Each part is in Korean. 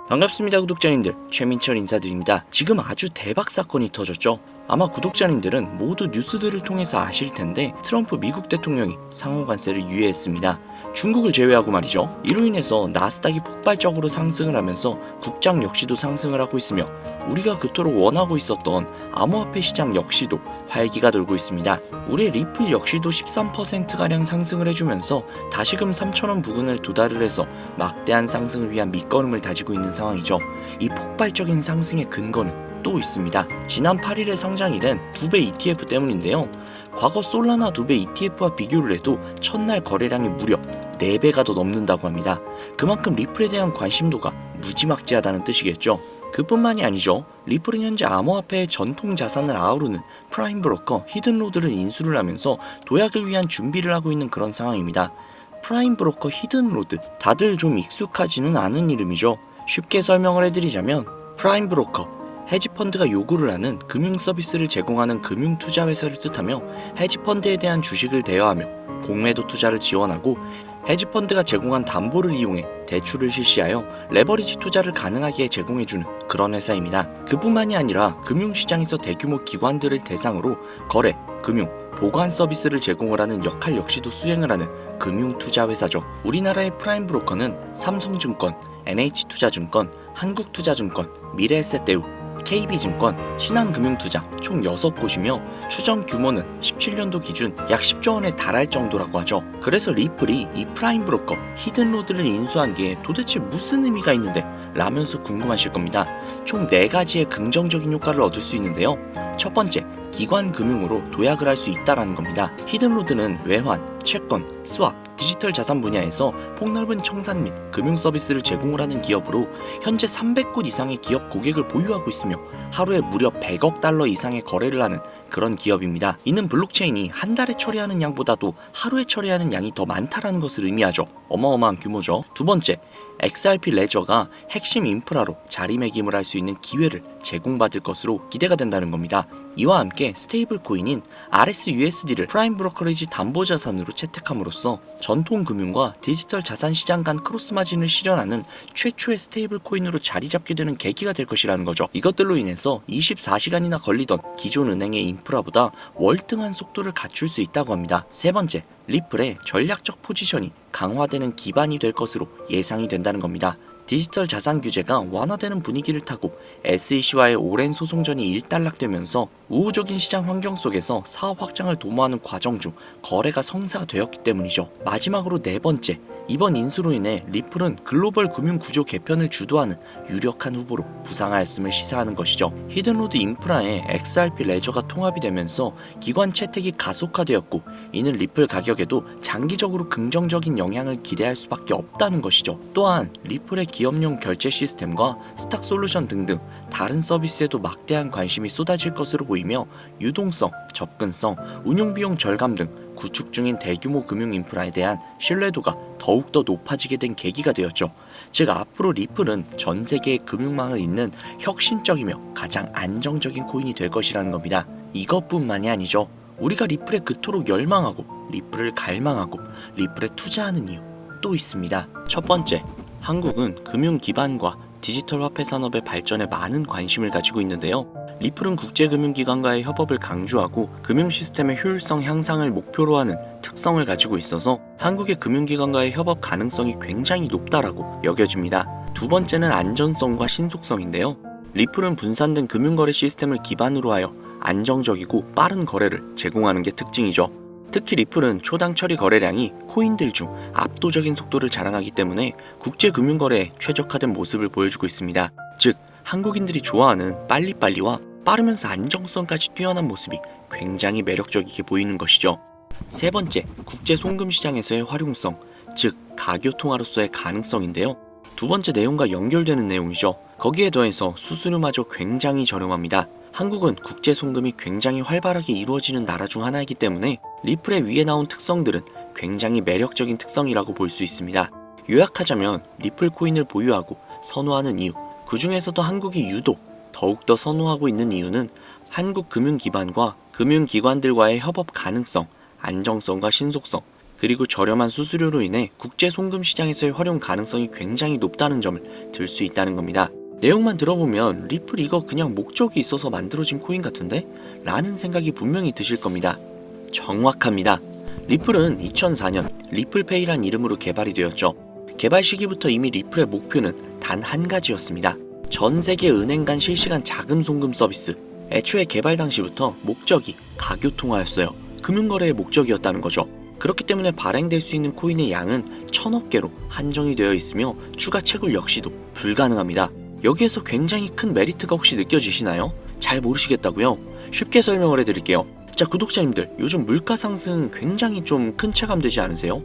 반갑습니다 구독자님들, 최민철 인사드립니다. 지금 아주 대박 사건이 터졌죠. 아마 구독자님들은 모두 뉴스들을 통해서 아실 텐데 트럼프 미국 대통령이 상호관세를 유예했습니다. 중국을 제외하고 말이죠. 이로 인해서 나스닥이 폭발적으로 상승을 하면서 국장 역시도 상승을 하고 있으며 우리가 그토록 원하고 있었던 암호화폐 시장 역시도 활기가 돌고 있습니다. 올해 리플 역시도 13%가량 상승을 해주면서 다시금 3,000원 부근을 도달을 해서 막대한 상승을 위한 밑거름을 다지고 있는 상황이죠. 이 폭발적인 상승의 근거는 또 있습니다. 지난 8일에 상장이 된 두배 ETF 때문인데요. 과거 솔라나 두배 ETF와 비교를 해도 첫날 거래량이 무려 4배가 더 넘는다고 합니다. 그만큼 리플에 대한 관심도가 무지막지하다는 뜻이겠죠. 그뿐만이 아니죠. 리플은 현재 암호화폐의 전통 자산을 아우르는 프라임 브로커 히든로드를 인수를 하면서 도약을 위한 준비를 하고 있는 그런 상황입니다. 프라임 브로커 히든로드, 다들 좀 익숙하지는 않은 이름이죠. 쉽게 설명을 해드리자면 프라임 브로커, 헤지펀드가 요구를 하는 금융 서비스를 제공하는 금융 투자 회사를 뜻하며 헤지펀드에 대한 주식을 대여하며 공매도 투자를 지원하고 헤지펀드가 제공한 담보를 이용해 대출을 실시하여 레버리지 투자를 가능하게 제공해주는 그런 회사입니다. 그뿐만이 아니라 금융시장에서 대규모 기관들을 대상으로 거래, 금융, 보관 서비스를 제공을 하는 역할 역시도 수행을 하는 금융투자회사죠. 우리나라의 프라임 브로커는 삼성증권, NH투자증권, 한국투자증권, 미래에셋대우, KB증권, 신한금융투자 총 6곳이며 추정 규모는 17년도 기준 약 10조 원에 달할 정도라고 하죠. 그래서 리플이 이 프라임 브로커 히든로드를 인수한 게 도대체 무슨 의미가 있는데 라면서 궁금하실 겁니다. 총 4가지의 긍정적인 효과를 얻을 수 있는데요. 첫 번째, 기관 금융으로 도약을 할 수 있다라는 겁니다. 히든로드는 외환, 채권, 스왑, 디지털 자산 분야에서 폭넓은 청산 및 금융 서비스를 제공을 하는 기업으로 현재 300곳 이상의 기업 고객을 보유하고 있으며 하루에 무려 100억 달러 이상의 거래를 하는 그런 기업입니다. 이는 블록체인이 한 달에 처리하는 양보다도 하루에 처리하는 양이 더 많다라는 것을 의미하죠. 어마어마한 규모죠. 두 번째, XRP 레저가 핵심 인프라로 자리매김을 할 수 있는 기회를 제공받을 것으로 기대가 된다는 겁니다. 이와 함께 스테이블 코인인 RSUSD를 프라임 브로커리지 담보자산으로 채택함으로써 전통 금융과 디지털 자산 시장 간 크로스 마진을 실현하는 최초의 스테이블 코인으로 자리 잡게 되는 계기가 될 것이라는 거죠. 이것들로 인해서 24시간이나 걸리던 기존 은행의 인프라보다 월등한 속도를 갖출 수 있다고 합니다. 세 번째, 리플의 전략적 포지션이 강화되는 기반이 될 것으로 예상이 된다는 겁니다. 디지털 자산 규제가 완화되는 분위기를 타고 SEC와의 오랜 소송전이 일단락되면서 우호적인 시장 환경 속에서 사업 확장을 도모하는 과정 중 거래가 성사되었기 때문이죠. 마지막으로 네 번째, 이번 인수로 인해 리플은 글로벌 금융 구조 개편을 주도하는 유력한 후보로 부상하였음을 시사하는 것이죠. 히든로드 인프라에 XRP 레저가 통합이 되면서 기관 채택이 가속화되었고 이는 리플 가격에도 장기적으로 긍정적인 영향을 기대할 수밖에 없다는 것이죠. 또한 리플의 기업용 결제 시스템과 스탁 솔루션 등등 다른 서비스에도 막대한 관심이 쏟아질 것으로 보이며 유동성, 접근성, 운용비용 절감 등 구축 중인 대규모 금융 인프라에 대한 신뢰도가 더욱더 높아지게 된 계기가 되었죠. 즉 앞으로 리플은 전 세계의 금융망을 잇는 혁신적이며 가장 안정적인 코인이 될 것이라는 겁니다. 이것뿐만이 아니죠. 우리가 리플에 그토록 열망하고 리플을 갈망하고 리플에 투자하는 이유 또 있습니다. 첫 번째, 한국은 금융 기반과 디지털 화폐 산업의 발전에 많은 관심을 가지고 있는데요. 리플은 국제금융기관과의 협업을 강조하고 금융 시스템의 효율성 향상을 목표로 하는 특성을 가지고 있어서 한국의 금융기관과의 협업 가능성이 굉장히 높다라고 여겨집니다. 두 번째는 안전성과 신속성인데요. 리플은 분산된 금융거래 시스템을 기반으로 하여 안정적이고 빠른 거래를 제공하는 게 특징이죠. 특히 리플은 초당 처리 거래량이 코인들 중 압도적인 속도를 자랑하기 때문에 국제금융거래에 최적화된 모습을 보여주고 있습니다. 즉, 한국인들이 좋아하는 빨리빨리와 빠르면서 안정성까지 뛰어난 모습이 굉장히 매력적이게 보이는 것이죠. 세 번째, 국제 송금 시장에서의 활용성, 즉 가교통화로서의 가능성인데요. 두 번째 내용과 연결되는 내용이죠. 거기에 더해서 수수료마저 굉장히 저렴합니다. 한국은 국제 송금이 굉장히 활발하게 이루어지는 나라 중 하나이기 때문에 리플의 위에 나온 특성들은 굉장히 매력적인 특성이라고 볼 수 있습니다. 요약하자면 리플 코인을 보유하고 선호하는 이유, 그 중에서도 한국이 유독 더욱더 선호하고 있는 이유는 한국 금융기반과 금융기관들과의 협업 가능성, 안정성과 신속성, 그리고 저렴한 수수료로 인해 국제 송금 시장에서의 활용 가능성이 굉장히 높다는 점을 들 수 있다는 겁니다. 내용만 들어보면 리플 이거 그냥 목적이 있어서 만들어진 코인 같은데? 라는 생각이 분명히 드실 겁니다. 정확합니다. 리플은 2004년 리플페이란 이름으로 개발이 되었죠. 개발 시기부터 이미 리플의 목표는 단 한 가지였습니다. 전 세계 은행 간 실시간 자금 송금 서비스. 애초에 개발 당시부터 목적이 가교 통화였어요. 금융거래의 목적이었다는 거죠. 그렇기 때문에 발행될 수 있는 코인의 양은 1000억 개로 한정이 되어 있으며 추가 채굴 역시도 불가능합니다. 여기에서 굉장히 큰 메리트가 혹시 느껴지시나요? 잘 모르시겠다고요? 쉽게 설명을 해드릴게요. 자, 구독자님들, 요즘 물가 상승 굉장히 좀 큰 체감 되지 않으세요?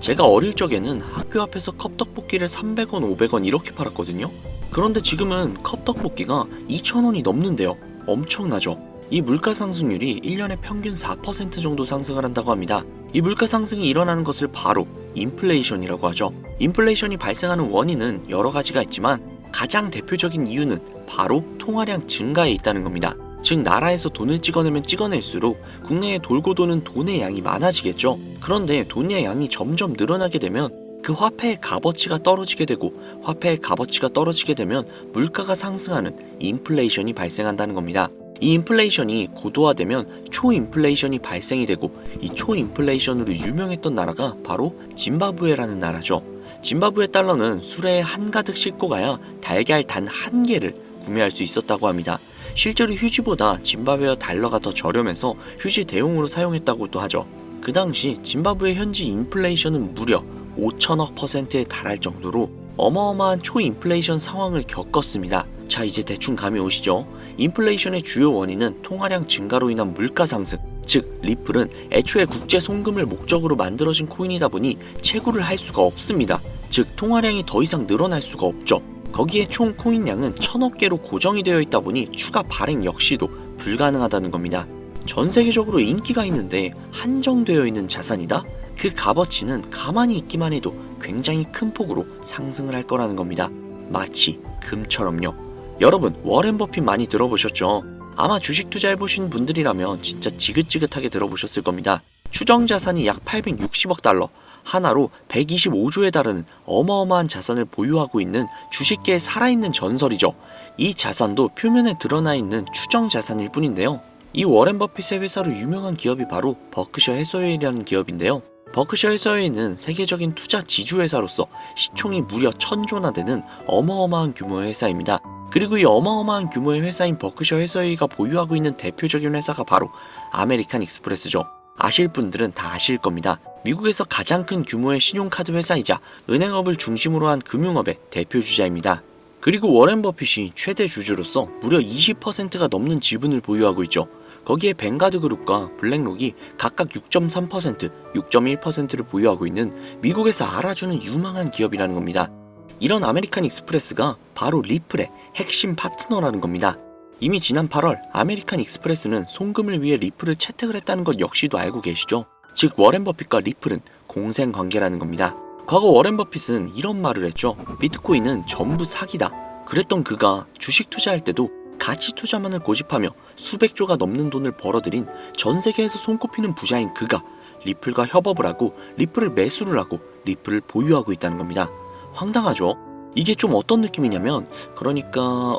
제가 어릴 적에는 학교 앞에서 컵떡볶이를 300원, 500원 이렇게 팔았거든요. 그런데 지금은 컵떡볶이가 2,000원이 넘는데요. 엄청나죠? 이 물가 상승률이 1년에 평균 4% 정도 상승을 한다고 합니다. 이 물가 상승이 일어나는 것을 바로 인플레이션이라고 하죠. 인플레이션이 발생하는 원인은 여러 가지가 있지만 가장 대표적인 이유는 바로 통화량 증가에 있다는 겁니다. 즉 나라에서 돈을 찍어내면 찍어낼수록 국내에 돌고 도는 돈의 양이 많아지겠죠. 그런데 돈의 양이 점점 늘어나게 되면 그 화폐의 값어치가 떨어지게 되고 화폐의 값어치가 떨어지게 되면 물가가 상승하는 인플레이션이 발생한다는 겁니다. 이 인플레이션이 고도화되면 초인플레이션이 발생이 되고 이 초인플레이션으로 유명했던 나라가 바로 짐바브웨라는 나라죠. 짐바브웨 달러는 수레에 한가득 싣고 가야 달걀 단 한 개를 구매할 수 있었다고 합니다. 실제로 휴지보다 짐바브웨어 달러가 더 저렴해서 휴지 대용으로 사용했다고도 하죠. 그 당시 짐바브웨 현지 인플레이션은 무려 5천억 %에 달할 정도로 어마어마한 초인플레이션 상황을 겪었습니다. 자, 이제 대충 감이 오시죠? 인플레이션의 주요 원인은 통화량 증가로 인한 물가 상승, 즉 리플은 애초에 국제 송금을 목적으로 만들어진 코인이다 보니 채굴을 할 수가 없습니다. 즉 통화량이 더 이상 늘어날 수가 없죠. 거기에 총 코인량은 1000억 개로 고정이 되어 있다 보니 추가 발행 역시도 불가능하다는 겁니다. 전 세계적으로 인기가 있는데 한정되어 있는 자산이다? 그 값어치는 가만히 있기만 해도 굉장히 큰 폭으로 상승을 할 거라는 겁니다. 마치 금처럼요. 여러분, 워렌 버핏 많이 들어보셨죠? 아마 주식 투자해보신 분들이라면 진짜 지긋지긋하게 들어보셨을 겁니다. 추정 자산이 약 860억 달러, 하나로 125조에 달하는 어마어마한 자산을 보유하고 있는 주식계에 살아있는 전설이죠. 이 자산도 표면에 드러나 있는 추정 자산일 뿐인데요. 이 워렌 버핏의 회사로 유명한 기업이 바로 버크셔 해서웨이라는 기업인데요. 버크셔 해서웨이는 세계적인 투자 지주회사로서 시총이 무려 1000조나 되는 어마어마한 규모의 회사입니다. 그리고 이 어마어마한 규모의 회사인 버크셔 해서웨이가 보유하고 있는 대표적인 회사가 바로 아메리칸 익스프레스죠. 아실 분들은 다 아실 겁니다. 미국에서 가장 큰 규모의 신용카드 회사이자 은행업을 중심으로 한 금융업의 대표주자입니다. 그리고 워렌 버핏이 최대 주주로서 무려 20%가 넘는 지분을 보유하고 있죠. 거기에 뱅가드 그룹과 블랙록이 각각 6.3%, 6.1%를 보유하고 있는 미국에서 알아주는 유망한 기업이라는 겁니다. 이런 아메리칸 익스프레스가 바로 리플의 핵심 파트너라는 겁니다. 이미 지난 8월 아메리칸 익스프레스는 송금을 위해 리플을 채택을 했다는 것 역시도 알고 계시죠? 즉 워렌 버핏과 리플은 공생 관계라는 겁니다. 과거 워렌 버핏은 이런 말을 했죠. 비트코인은 전부 사기다. 그랬던 그가 주식 투자할 때도 가치 투자만을 고집하며 수백조가 넘는 돈을 벌어들인 전 세계에서 손꼽히는 부자인 그가 리플과 협업을 하고 리플을 매수를 하고 리플을 보유하고 있다는 겁니다. 황당하죠? 이게 좀 어떤 느낌이냐면 그러니까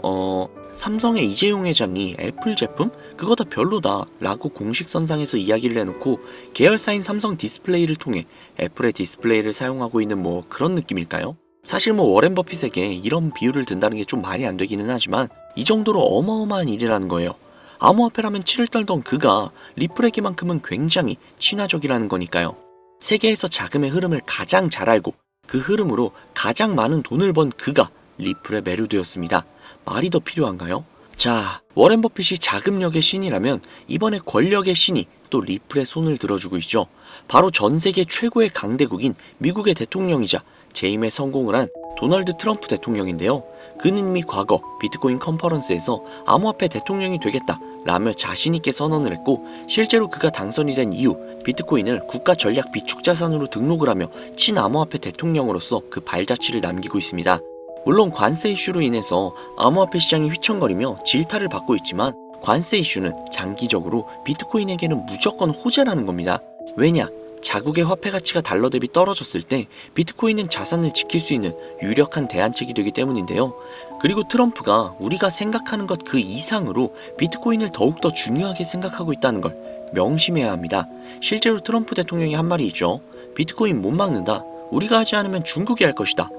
삼성의 이재용 회장이 애플 제품? 그거 다 별로다 라고 공식 선상에서 이야기를 해놓고 계열사인 삼성 디스플레이를 통해 애플의 디스플레이를 사용하고 있는 뭐 그런 느낌일까요? 사실 뭐 워렌 버핏에게 이런 비유를 든다는 게 좀 말이 안 되기는 하지만 이 정도로 어마어마한 일이라는 거예요. 암호화폐라면 치를 떨던 그가 리플에게만큼은 굉장히 친화적이라는 거니까요. 세계에서 자금의 흐름을 가장 잘 알고 그 흐름으로 가장 많은 돈을 번 그가 리플에 매료되었습니다. 말이 더 필요한가요? 자, 워렌 버핏이 자금력의 신이라면 이번에 권력의 신이 또 리플의 손을 들어주고 있죠. 바로 전 세계 최고의 강대국인 미국의 대통령이자 재임에 성공을 한 도널드 트럼프 대통령인데요. 그는 이미 과거 비트코인 컨퍼런스에서 암호화폐 대통령이 되겠다 라며 자신있게 선언을 했고 실제로 그가 당선이 된 이후 비트코인을 국가 전략 비축자산으로 등록을 하며 친암호화폐 대통령으로서 그 발자취를 남기고 있습니다. 물론 관세 이슈로 인해서 암호화폐 시장이 휘청거리며 질타를 받고 있지만 관세 이슈는 장기적으로 비트코인에게는 무조건 호재라는 겁니다. 왜냐? 자국의 화폐 가치가 달러 대비 떨어졌을 때 비트코인은 자산을 지킬 수 있는 유력한 대안책이 되기 때문인데요. 그리고 트럼프가 우리가 생각하는 것 그 이상으로 비트코인을 더욱더 중요하게 생각하고 있다는 걸 명심해야 합니다. 실제로 트럼프 대통령이 한 말이 있죠. 비트코인 못 막는다. 우리가 하지 않으면 중국이 할 것이다.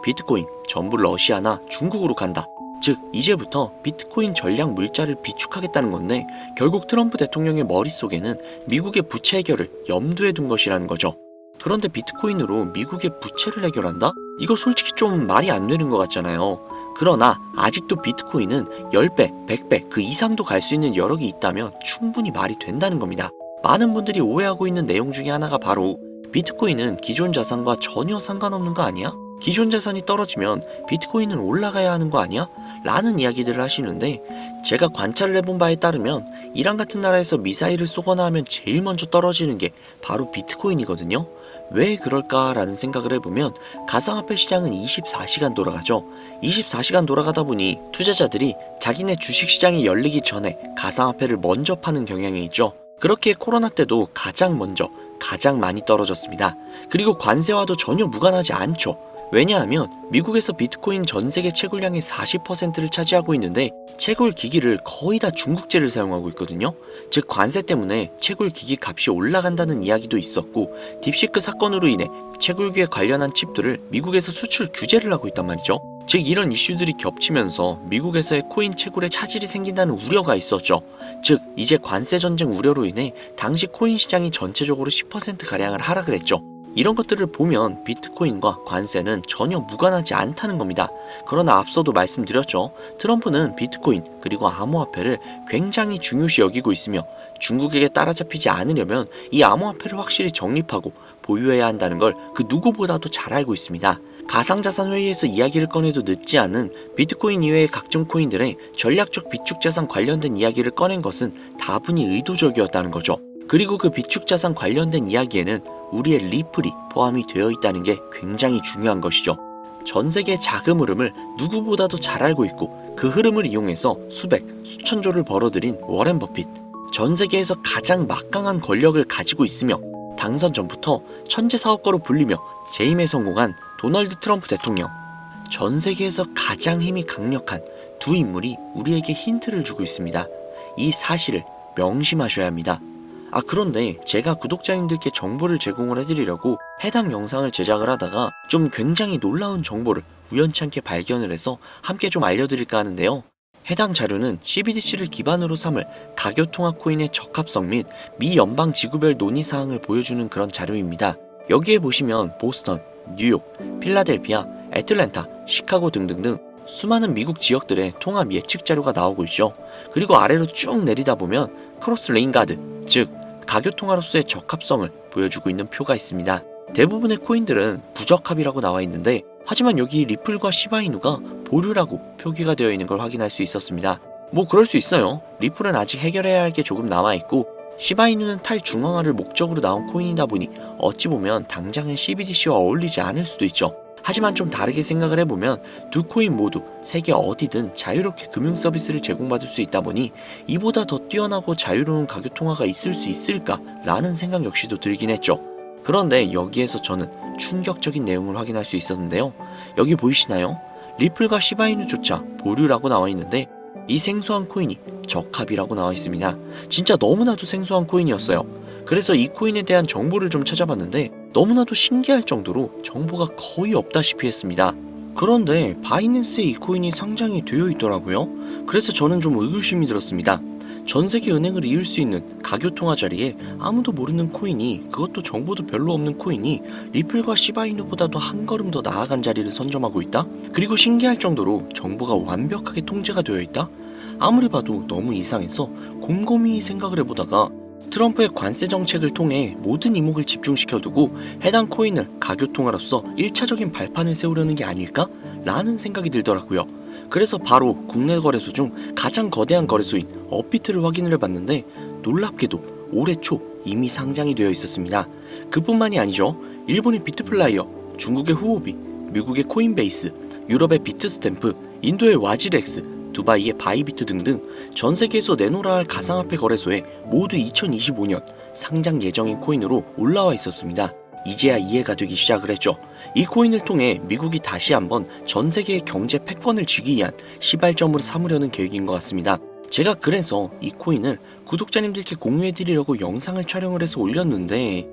비트코인 전부 러시아나 중국으로 간다. 즉 이제부터 비트코인 전략 물자를 비축하겠다는 건데 결국 트럼프 대통령의 머릿속에는 미국의 부채 해결을 염두에 둔 것이라는 거죠. 그런데 비트코인으로 미국의 부채를 해결한다? 이거 솔직히 좀 말이 안 되는 것 같잖아요. 그러나 아직도 비트코인은 10배, 100배 그 이상도 갈 수 있는 여력이 있다면 충분히 말이 된다는 겁니다. 많은 분들이 오해하고 있는 내용 중에 하나가 바로 비트코인은 기존 자산과 전혀 상관없는 거 아니야? 기존 자산이 떨어지면 비트코인은 올라가야 하는 거 아니야? 라는 이야기들을 하시는데 제가 관찰을 해본 바에 따르면 이란 같은 나라에서 미사일을 쏘거나 하면 제일 먼저 떨어지는 게 바로 비트코인이거든요. 왜 그럴까라는 생각을 해보면 가상화폐 시장은 24시간 돌아가죠. 24시간 돌아가다 보니 투자자들이 자기네 주식시장이 열리기 전에 가상화폐를 먼저 파는 경향이 있죠. 그렇게 코로나 때도 가장 먼저 가장 많이 떨어졌습니다. 그리고 관세와도 전혀 무관하지 않죠. 왜냐하면 미국에서 비트코인 전 세계 채굴량의 40%를 차지하고 있는데 채굴 기기를 거의 다 중국제를 사용하고 있거든요. 즉 관세 때문에 채굴 기기 값이 올라간다는 이야기도 있었고 딥시크 사건으로 인해 채굴기에 관련한 칩들을 미국에서 수출 규제를 하고 있단 말이죠. 즉 이런 이슈들이 겹치면서 미국에서의 코인 채굴에 차질이 생긴다는 우려가 있었죠. 즉 이제 관세 전쟁 우려로 인해 당시 코인 시장이 전체적으로 10%가량을 하락을 했죠. 이런 것들을 보면 비트코인과 관세는 전혀 무관하지 않다는 겁니다. 그러나 앞서도 말씀드렸죠. 트럼프는 비트코인 그리고 암호화폐를 굉장히 중요시 여기고 있으며 중국에게 따라잡히지 않으려면 이 암호화폐를 확실히 정립하고 보유해야 한다는 걸 그 누구보다도 잘 알고 있습니다. 가상자산 회의에서 이야기를 꺼내도 늦지 않은 비트코인 이외의 각종 코인들의 전략적 비축자산 관련된 이야기를 꺼낸 것은 다분히 의도적이었다는 거죠. 그리고 그 비축자산 관련된 이야기에는 우리의 리플이 포함이 되어 있다는 게 굉장히 중요한 것이죠. 전 세계의 자금 흐름을 누구보다도 잘 알고 있고 그 흐름을 이용해서 수백, 수천조를 벌어들인 워렌 버핏. 전 세계에서 가장 막강한 권력을 가지고 있으며 당선 전부터 천재 사업가로 불리며 재임에 성공한 도널드 트럼프 대통령. 전 세계에서 가장 힘이 강력한 두 인물이 우리에게 힌트를 주고 있습니다. 이 사실을 명심하셔야 합니다. 그런데 제가 구독자님들께 정보를 제공을 해드리려고 해당 영상을 제작을 하다가 좀 굉장히 놀라운 정보를 우연치 않게 발견을 해서 함께 좀 알려드릴까 하는데요. 해당 자료는 CBDC를 기반으로 삼을 가교통화 코인의 적합성 및 미 연방 지구별 논의사항을 보여주는 그런 자료입니다. 여기에 보시면 보스턴, 뉴욕, 필라델피아, 애틀랜타, 시카고 등등등 수많은 미국 지역들의 통합 예측 자료가 나오고 있죠. 그리고 아래로 쭉 내리다 보면 크로스 레인가드, 즉 가교통화로서의 적합성을 보여주고 있는 표가 있습니다. 대부분의 코인들은 부적합이라고 나와 있는데 하지만 여기 리플과 시바이누가 보류라고 표기가 되어 있는 걸 확인할 수 있었습니다. 뭐 그럴 수 있어요. 리플은 아직 해결해야 할 게 조금 남아있고 시바이누는 탈중앙화를 목적으로 나온 코인이다 보니 어찌 보면 당장은 CBDC와 어울리지 않을 수도 있죠. 하지만 좀 다르게 생각을 해보면 두 코인 모두 세계 어디든 자유롭게 금융 서비스를 제공받을 수 있다 보니 이보다 더 뛰어나고 자유로운 가교통화가 있을 수 있을까라는 생각 역시도 들긴 했죠. 그런데 여기에서 저는 충격적인 내용을 확인할 수 있었는데요. 여기 보이시나요? 리플과 시바이누조차 보류라고 나와 있는데 이 생소한 코인이 적합이라고 나와 있습니다. 진짜 너무나도 생소한 코인이었어요. 그래서 이 코인에 대한 정보를 좀 찾아봤는데 너무나도 신기할 정도로 정보가 거의 없다시피 했습니다. 그런데 바이낸스에 이 코인이 상장이 되어 있더라고요. 그래서 저는 좀 의구심이 들었습니다. 전 세계 은행을 이을 수 있는 가교통화 자리에 아무도 모르는 코인이, 그것도 정보도 별로 없는 코인이 리플과 시바이누보다도 한 걸음 더 나아간 자리를 선점하고 있다? 그리고 신기할 정도로 정보가 완벽하게 통제가 되어 있다? 아무리 봐도 너무 이상해서 곰곰이 생각을 해보다가 트럼프의 관세 정책을 통해 모든 이목을 집중시켜두고 해당 코인을 가교통화로서 1차적인 발판을 세우려는 게 아닐까? 라는 생각이 들더라고요. 그래서 바로 국내 거래소 중 가장 거대한 거래소인 업비트를 확인을 해봤는데 놀랍게도 올해 초 이미 상장이 되어 있었습니다. 그뿐만이 아니죠. 일본의 비트플라이어, 중국의 후오비, 미국의 코인베이스, 유럽의 비트스탬프, 인도의 와지렉스, 두바이의 바이비트 등등 전 세계에서 내놓으라 할 가상화폐 거래소에 모두 2025년 상장 예정인 코인으로 올라와 있었습니다. 이제야 이해가 되기 시작을 했죠. 이 코인을 통해 미국이 다시 한번 전 세계의 경제 패권을 쥐기 위한 시발점으로 삼으려는 계획인 것 같습니다. 제가 그래서 이 코인을 구독자님들께 공유해드리려고 영상을 촬영을 해서 올렸는데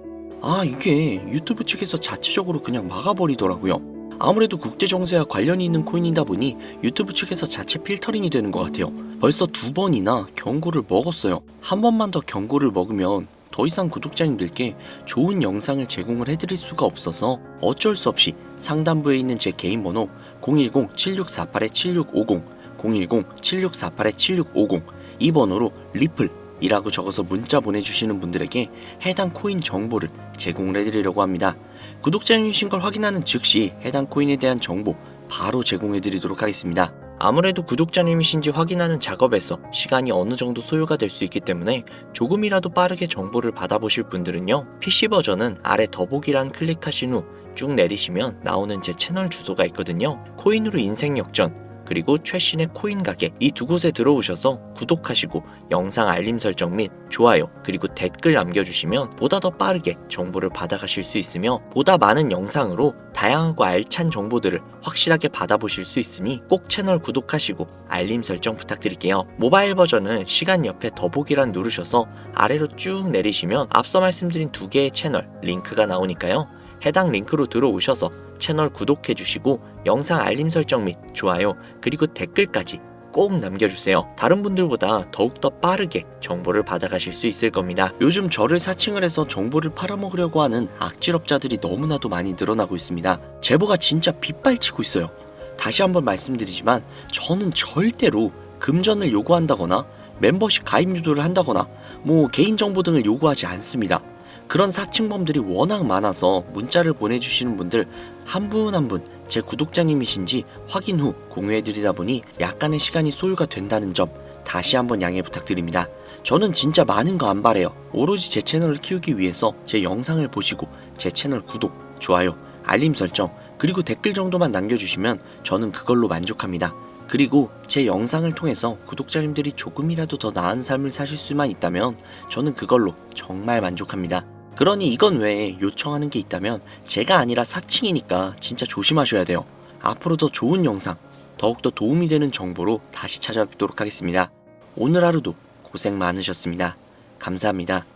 이게 유튜브 측에서 자체적으로 그냥 막아버리더라고요. 아무래도 국제정세와 관련이 있는 코인이다 보니 유튜브 측에서 자체 필터링이 되는 것 같아요. 벌써 2번이나 경고를 먹었어요. 한 번만 더 경고를 먹으면 더 이상 구독자님들께 좋은 영상을 제공을 해드릴 수가 없어서 어쩔 수 없이 상단부에 있는 제 개인 번호 010-7648-7650 010-7648-7650 이 번호로 리플이라고 적어서 문자 보내주시는 분들에게 해당 코인 정보를 제공을 해드리려고 합니다. 구독자님이신 걸 확인하는 즉시 해당 코인에 대한 정보 바로 제공해드리도록 하겠습니다. 아무래도 구독자님이신지 확인하는 작업에서 시간이 어느 정도 소요가 될 수 있기 때문에 조금이라도 빠르게 정보를 받아보실 분들은요, PC 버전은 아래 더보기란 클릭하신 후 쭉 내리시면 나오는 제 채널 주소가 있거든요. 코인으로 인생 역전 그리고 최신의 코인 가게 이 두 곳에 들어오셔서 구독하시고 영상 알림 설정 및 좋아요 그리고 댓글 남겨주시면 보다 더 빠르게 정보를 받아가실 수 있으며 보다 많은 영상으로 다양하고 알찬 정보들을 확실하게 받아보실 수 있으니 꼭 채널 구독하시고 알림 설정 부탁드릴게요. 모바일 버전은 시간 옆에 더보기란 누르셔서 아래로 쭉 내리시면 앞서 말씀드린 두 개의 채널 링크가 나오니까요. 해당 링크로 들어오셔서 채널 구독해주시고 영상 알림 설정 및 좋아요 그리고 댓글까지 꼭 남겨주세요. 다른 분들보다 더욱더 빠르게 정보를 받아가실 수 있을 겁니다. 요즘 저를 사칭을 해서 정보를 팔아먹으려고 하는 악질업자들이 너무나도 많이 늘어나고 있습니다. 제보가 진짜 빗발치고 있어요. 다시 한번 말씀드리지만 저는 절대로 금전을 요구한다거나 멤버십 가입 유도를 한다거나 개인정보 등을 요구하지 않습니다. 그런 사칭범들이 워낙 많아서 문자를 보내주시는 분들 한 분 한 분 제 구독자님이신지 확인 후 공유해드리다 보니 약간의 시간이 소요가 된다는 점 다시 한번 양해 부탁드립니다. 저는 진짜 많은 거 안 바래요. 오로지 제 채널을 키우기 위해서 제 영상을 보시고 제 채널 구독, 좋아요, 알림 설정 그리고 댓글 정도만 남겨주시면 저는 그걸로 만족합니다. 그리고 제 영상을 통해서 구독자님들이 조금이라도 더 나은 삶을 사실 수만 있다면 저는 그걸로 정말 만족합니다. 그러니 이건 외에 요청하는 게 있다면 제가 아니라 사칭이니까 진짜 조심하셔야 돼요. 앞으로 더 좋은 영상, 더욱더 도움이 되는 정보로 다시 찾아뵙도록 하겠습니다. 오늘 하루도 고생 많으셨습니다. 감사합니다.